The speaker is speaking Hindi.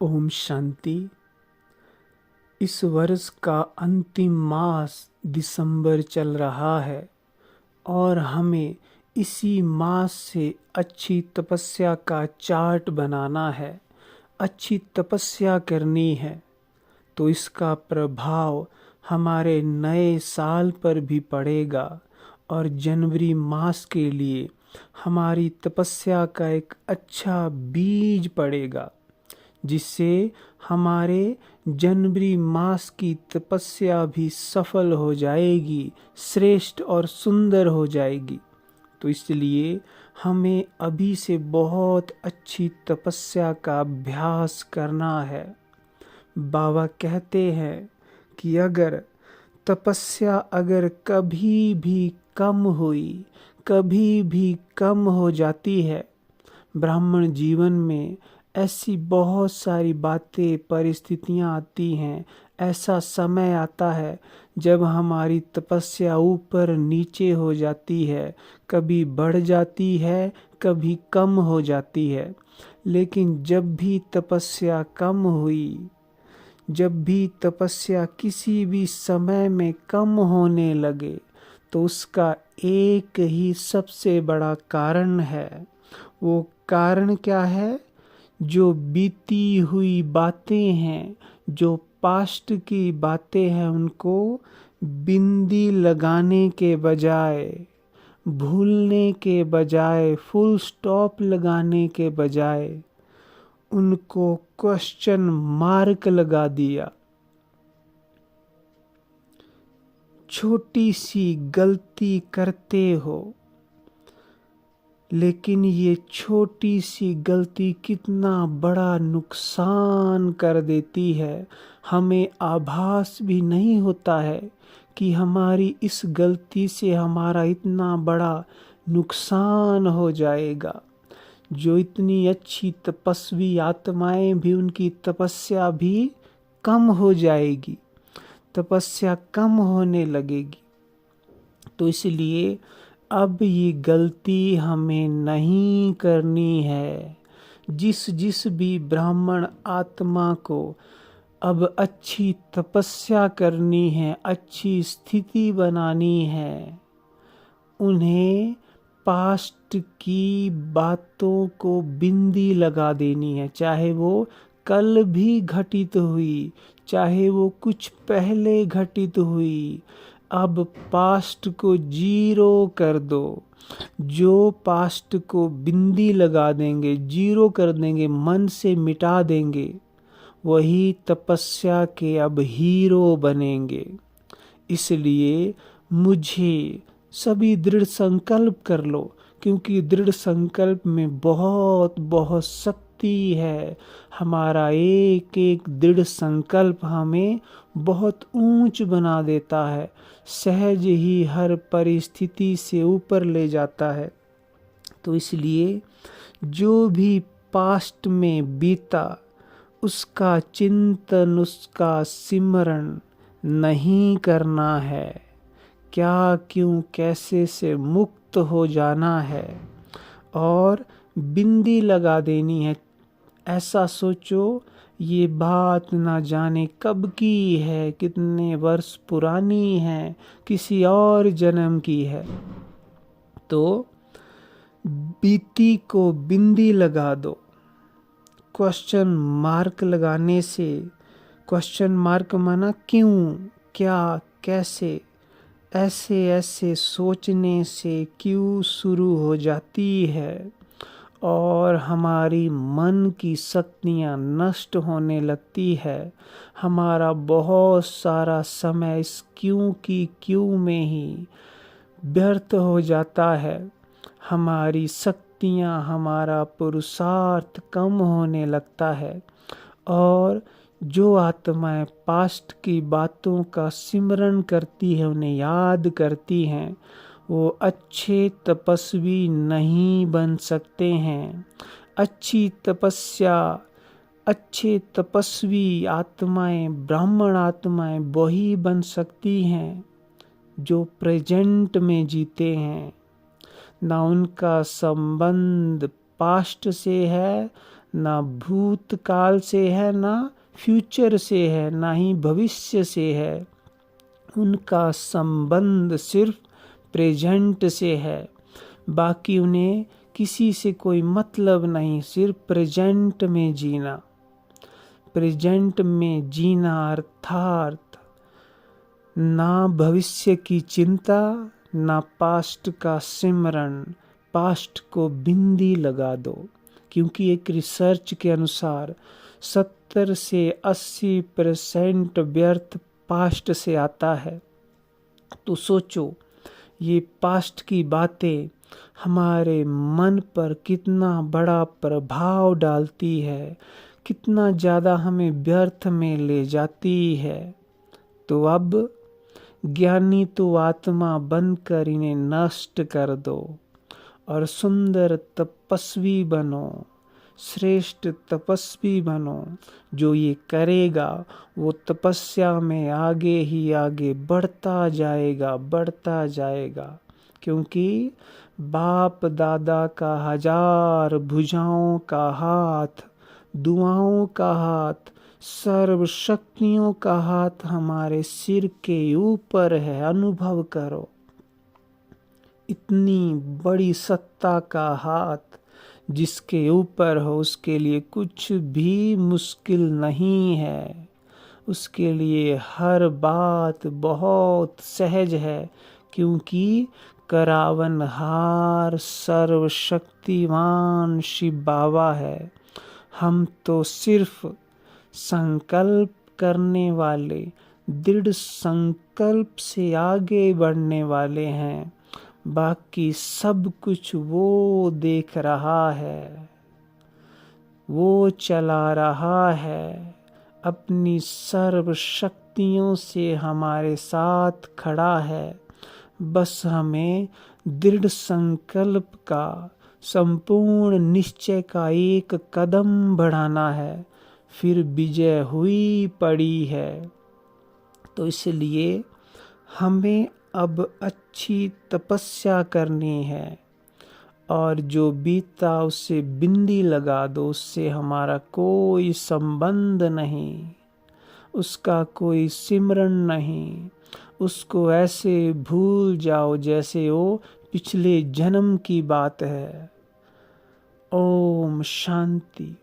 ओम शांति। इस वर्ष का अंतिम मास दिसंबर चल रहा है और हमें इसी मास से अच्छी तपस्या का चार्ट बनाना है, अच्छी तपस्या करनी है। तो इसका प्रभाव हमारे नए साल पर भी पड़ेगा और जनवरी मास के लिए हमारी तपस्या का एक अच्छा बीज पड़ेगा, जिससे हमारे जनवरी मास की तपस्या भी सफल हो जाएगी, श्रेष्ठ और सुंदर हो जाएगी। तो इसलिए हमें अभी से बहुत अच्छी तपस्या का अभ्यास करना है। बाबा कहते हैं कि अगर तपस्या कभी भी कम हुई, कभी भी कम हो जाती है, ब्राह्मण जीवन में ऐसी बहुत सारी बातें, परिस्थितियां आती हैं, ऐसा समय आता है जब हमारी तपस्या ऊपर नीचे हो जाती है, कभी बढ़ जाती है, कभी कम हो जाती है। लेकिन जब भी तपस्या कम हुई, जब भी तपस्या किसी भी समय में कम होने लगे, तो उसका एक ही सबसे बड़ा कारण है। वो कारण क्या है? जो बीती हुई बातें हैं, जो पास्ट की बातें हैं, उनको बिंदी लगाने के बजाय, भूलने के बजाय, फुल स्टॉप लगाने के बजाय उनको क्वेश्चन मार्क लगा दिया। छोटी सी गलती करते हो, लेकिन ये छोटी सी गलती कितना बड़ा नुकसान कर देती है, हमें आभास भी नहीं होता है कि हमारी इस गलती से हमारा इतना बड़ा नुकसान हो जाएगा। जो इतनी अच्छी तपस्वी आत्माएं भी, उनकी तपस्या भी कम हो जाएगी, तपस्या कम होने लगेगी। तो इसलिए अब ये गलती हमें नहीं करनी है। जिस जिस भी ब्राह्मण आत्मा को अब अच्छी तपस्या करनी है, अच्छी स्थिति बनानी है, उन्हें पास्ट की बातों को बिंदी लगा देनी है। चाहे वो कल भी घटित हुई, चाहे वो कुछ पहले घटित हुई, अब पास्ट को जीरो कर दो। जो पास्ट को बिंदी लगा देंगे, जीरो कर देंगे, मन से मिटा देंगे, वही तपस्या के अब हीरो बनेंगे। इसलिए मुझे सभी दृढ़ संकल्प कर लो, क्योंकि दृढ़ संकल्प में बहुत बहुत शक्ति है। हमारा एक एक दृढ़ संकल्प हमें बहुत ऊंच बना देता है, सहज ही हर परिस्थिति से ऊपर ले जाता है। तो इसलिए जो भी पास्ट में बीता, उसका चिंतन, उसका सिमरण नहीं करना है। क्या, क्यों, कैसे से मुक्त हो जाना है और बिंदी लगा देनी है। ऐसा सोचो, ये बात ना जाने कब की है, कितने वर्ष पुरानी है, किसी और जन्म की है। तो बीती को बिंदी लगा दो। क्वेश्चन मार्क लगाने से, क्वेश्चन मार्क माना क्यों, क्या, कैसे, ऐसे ऐसे सोचने से क्यों शुरू हो जाती है और हमारी मन की शक्तियाँ नष्ट होने लगती है। हमारा बहुत सारा समय इस क्यों में ही व्यर्थ हो जाता है। हमारी शक्तियाँ, हमारा पुरुषार्थ कम होने लगता है। और जो आत्माएं पास्ट की बातों का सिमरण करती है, उन्हें याद करती हैं, वो अच्छे तपस्वी नहीं बन सकते हैं। अच्छी तपस्या, अच्छे तपस्वी आत्माएं, ब्राह्मण आत्माएं वही बन सकती हैं जो प्रेजेंट में जीते हैं। ना उनका संबंध पास्ट से है, ना भूतकाल से है, ना फ्यूचर से है, ना ही भविष्य से है। उनका संबंध सिर्फ प्रेजेंट से है। बाकी उन्हें किसी से कोई मतलब नहीं, सिर्फ प्रेजेंट में जीना। प्रेजेंट में जीना अर्थात ना भविष्य की चिंता, ना पास्ट का सिमरन। पास्ट को बिंदी लगा दो, क्योंकि एक रिसर्च के अनुसार 70 से 80% व्यर्थ पास्ट से आता है। तो सोचो, ये पास्ट की बातें हमारे मन पर कितना बड़ा प्रभाव डालती है, कितना ज़्यादा हमें व्यर्थ में ले जाती है। तो अब ज्ञानी तो आत्मा बनकर इन्हें नष्ट कर दो और सुंदर तपस्वी बनो, श्रेष्ठ तपस्वी बनो। जो ये करेगा वो तपस्या में आगे ही आगे बढ़ता जाएगा, बढ़ता जाएगा। क्योंकि बाप दादा का 1000 भुजाओं का हाथ, दुआओं का हाथ, सर्व शक्तियों का हाथ हमारे सिर के ऊपर है। अनुभव करो, इतनी बड़ी सत्ता का हाथ जिसके ऊपर हो, उसके लिए कुछ भी मुश्किल नहीं है। उसके लिए हर बात बहुत सहज है, क्योंकि करावनहार सर्वशक्तिमान शिव बाबा है। हम तो सिर्फ संकल्प करने वाले, दृढ़ संकल्प से आगे बढ़ने वाले हैं। बाकी सब कुछ वो देख रहा है, वो चला रहा है, अपनी सर्व शक्तियों से हमारे साथ खड़ा है। बस हमें दृढ़ संकल्प का, संपूर्ण निश्चय का एक कदम बढ़ाना है, फिर विजय हुई पड़ी है। तो इसलिए हमें अब अच्छी तपस्या करनी है, और जो बीता उससे बिंदी लगा दो। उससे हमारा कोई संबंध नहीं, उसका कोई सिमरन नहीं। उसको ऐसे भूल जाओ जैसे वो पिछले जन्म की बात है। ओम शांति।